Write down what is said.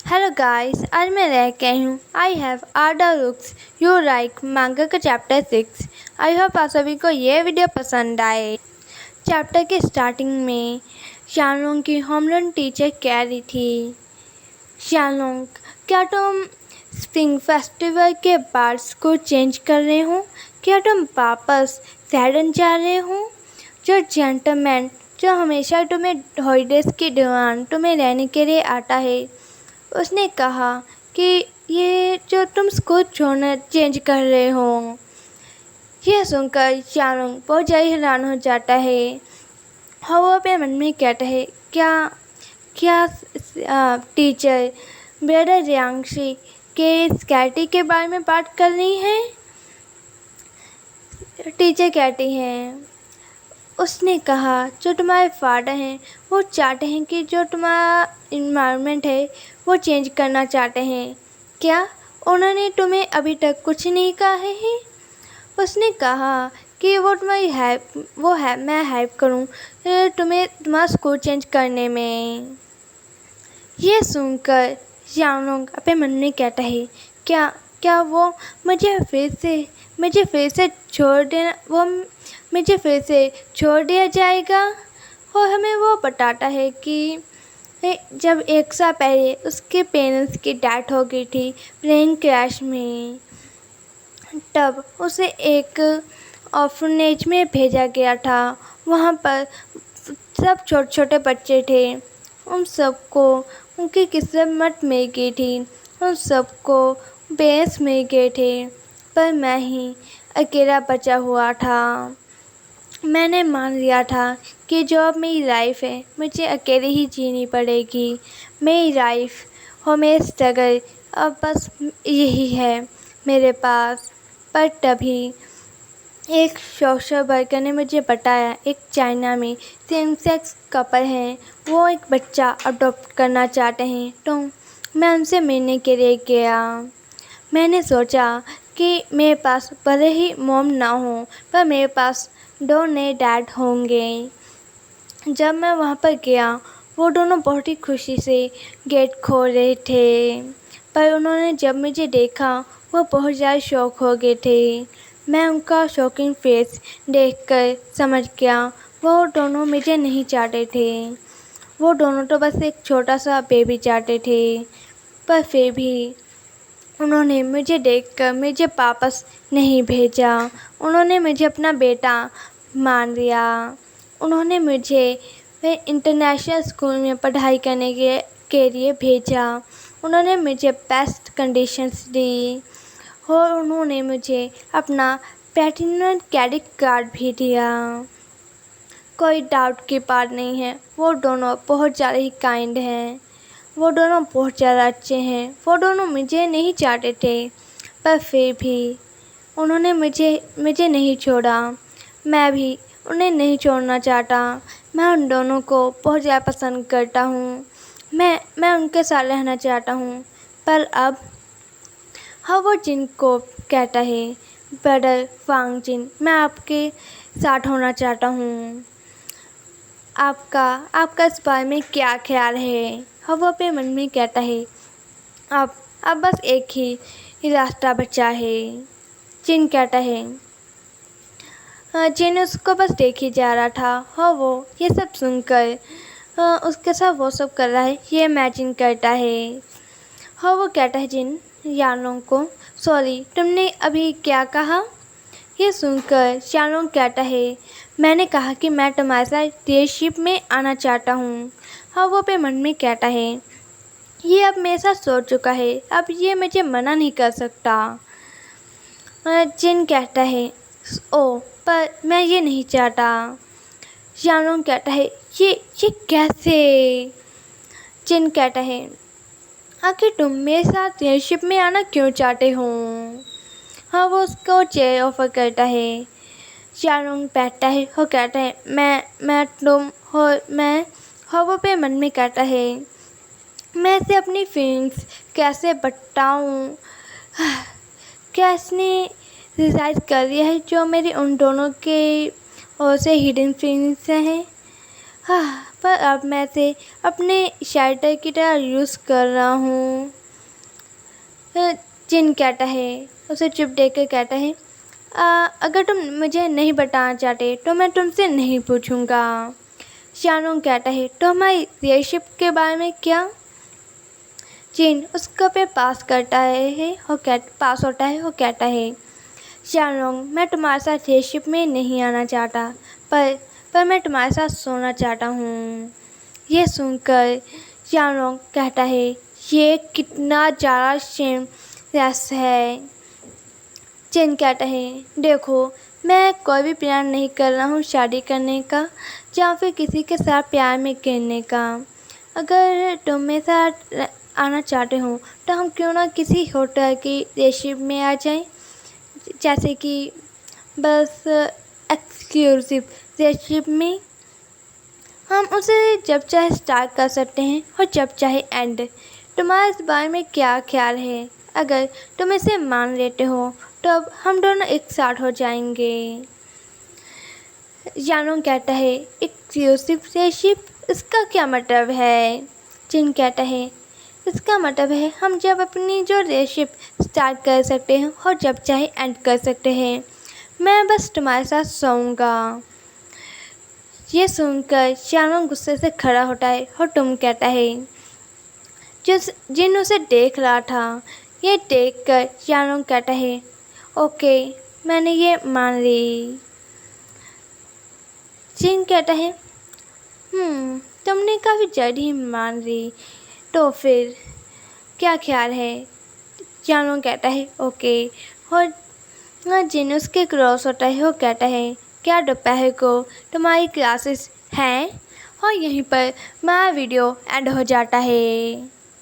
Hello guys, आज मैं लेके आई हूँ I have order looks you like मांगा का चैप्टर 6। आई होप आप सभी को ये वीडियो पसंद आए। चैप्टर के स्टार्टिंग में शानलोंग की होमलैंड टीचर कह रही थी, शानलोंग क्या तुम स्प्रिंग फेस्टिवल के बाद स्कूल चेंज कर रहे हो? क्या तुम वापस सैडन जा रहे हो? जो जेंटलमैन जो हमेशा तुम्हें हॉलीडेज के दौरान तुम्हें रहने के लिए आता है, उसने कहा कि ये जो तुम स्कूल छोड़ना चेंज कर रहे हो। यह सुनकर शानलोंग बहुत ज़्यादा हैरान हो जाता है और वो अपने मन में कहता है, क्या क्या टीचर ब्रदर जियांगशी के स्कैटी के बारे में बात कर रही हैं? टीचर कहती हैं, उसने कहा जो तुम्हारे फादर हैं वो चाहते हैं कि जो तुम्हारा इन्वायरमेंट है वो चेंज करना चाहते हैं। क्या उन्होंने तुम्हें अभी तक कुछ नहीं कहा है? उसने कहा कि वो तुम्हारी मैं हेल्प करूं तुम्हें तुम्हारा स्कूल चेंज करने में। ये सुनकर शानलोंग अपने मन में कहता है, क्या क्या वो मुझे फिर से छोड़ देना वो मुझे फिर से छोड़ दिया जाएगा? और हमें वो बताता है कि जब 1 साल पहले उसके पेरेंट्स की डेथ हो गई थी प्लेन क्रैश में, तब उसे एक ऑर्फनेज में भेजा गया था। वहाँ पर सब छोटे छोटे बच्चे थे, उन सबको उनकी किस्मत मिल गई थी, उन सबको बेस मिल गए थे, पर मैं ही अकेला बचा हुआ था। मैंने मान लिया था कि जो अब मेरी लाइफ है मुझे अकेले ही जीनी पड़ेगी। मेरी लाइफ और मेरी स्ट्रगल अब बस यही है मेरे पास। पर तभी एक सोशल वर्कर ने मुझे बताया, एक चाइना में सेम सेक्स कपल हैं, वो एक बच्चा अडॉप्ट करना चाहते हैं। तो मैं उनसे मिलने के लिए गया। मैंने सोचा कि मेरे पास भले ही मॉम ना हो पर मेरे पास 2 नए डैड होंगे। जब मैं वहाँ पर गया वो दोनों बहुत ही खुशी से गेट खोल रहे थे, पर उन्होंने जब मुझे देखा वो बहुत ज़्यादा शॉक हो गए थे। मैं उनका शॉकिंग फेस देखकर समझ गया वो दोनों मुझे नहीं चाहते थे। वो दोनों तो बस एक छोटा सा बेबी चाहते थे, पर फिर भी उन्होंने मुझे देखकर मुझे वापस नहीं भेजा। उन्होंने मुझे अपना बेटा मान लिया। उन्होंने मुझे इंटरनेशनल स्कूल में पढ़ाई करने के लिए भेजा। उन्होंने मुझे बेस्ट कंडीशंस दी और उन्होंने मुझे अपना प्लैटिनम क्रेडिट कार्ड भी दिया। कोई डाउट की बात नहीं है, वो दोनों बहुत ज़्यादा ही काइंड हैं, वो दोनों बहुत ज़्यादा अच्छे हैं। वो दोनों मुझे नहीं चाहते थे, पर फिर भी उन्होंने मुझे नहीं छोड़ा। मैं भी उन्हें नहीं छोड़ना चाहता। मैं उन दोनों को बहुत ज़्यादा पसंद करता हूँ। मैं उनके साथ रहना चाहता हूँ। पर अब हाँ, वो जिन को कहता है, ब्रदर वांग जिन, मैं आपके साथ होना चाहता हूँ। आपका इस बारे में क्या ख्याल है? हाँ, वो अपने मन में कहता है, अब बस एक ही रास्ता बचा है। जिन कहता है, जिन उसको बस देख ही जा रहा था। हाँ, वो ये सब सुनकर उसके साथ वो सब कर रहा है ये इमेजिन करता है। हाँ, वो कहता है जिन शानलोंग को, सॉरी तुमने अभी क्या कहा? ये सुनकर शानलोंग कहता है, मैंने कहा कि मैं तुम्हारे साथ रिलेशनशिप में आना चाहता हूँ। हाँ, वो अपने मन में कहता है, ये अब मेरे साथ सोच चुका है, अब ये मुझे मना नहीं कर सकता। जिन कहता है, ओ पर मैं ये नहीं चाहता। शानलोंग कहता है, ये कैसे? जिन कहता है, आखिर तुम मेरे साथ रिलेशनशिप में आना क्यों चाहते हो? हाँ, वो उसको चेयर ऑफर करता है। शानलोंग बैठता है और कहता है, मैं तुम हो मैं। हाँ, वो पे मन में कहता है, मैं इसे अपनी फीलिंग्स कैसे बताऊँ? क्या इसने रियलाइज़ कर लिया है जो मेरी उन दोनों के ओर से हिडन फीलिंग्स हैं? हाँ, पर अब मैं इसे अपने शेल्टर की तरह यूज़ कर रहा हूँ। जिन कहता है, उसे चुप देख कर कहता है, अगर तुम मुझे नहीं बताना चाहते तो मैं तुमसे नहीं पूछूंगा। शानोंग कहता है, तो हमारी रिलेशनशिप के बारे में क्या? जिन उसका पे पास करता है और पास होता है और कहता है, शानोंग मैं तुम्हारे साथ रिलेशनशिप में नहीं आना चाहता, पर मैं तुम्हारे साथ सोना चाहता हूँ। ये सुनकर शानोंग कहता है, ये कितना ज़्यादा शेमलेस है। जिन कहता है, देखो मैं कोई भी प्लान नहीं कर रहा हूँ शादी करने का या फिर किसी के साथ प्यार में गिरने का। अगर तुम मेरे साथ आना चाहते हो तो हम क्यों ना किसी होटल की रिलेशनशिप में आ जाएं, जैसे कि बस एक्सक्लूसिव रिलेशनशिप में। हम उसे जब चाहे स्टार्ट कर सकते हैं और जब चाहे एंड। तुम्हारा इस बारे में क्या ख्याल है? अगर तुम इसे मान लेते हो तो अब हम दोनों एक साथ हो जाएंगे। यानोंग कहता है, एक्सक्लूसिव रिलेशनशिप, इसका क्या मतलब है? जिन कहता है, इसका मतलब है हम जब अपनी जो रिलेशनशिप स्टार्ट कर सकते हैं और जब चाहे एंड कर सकते हैं। मैं बस तुम्हारे साथ सोऊंगा। ये सुनकर यानोंग गुस्से से खड़ा होता है और तुम कहता है, जिन उसे देख रहा था। ये देखकर यानोंग कहता है, ओके मैंने ये मान ली। जिन कहता है, तुमने काफ़ी जल्द ही मान ली, तो फिर क्या ख्याल है? यानोंग कहता है, ओके। और जिन उसके क्रॉस होता है वो कहता है, क्या दोपहर को तुम्हारी क्लासेस हैं? और यहीं पर मेरा वीडियो एंड हो जाता है।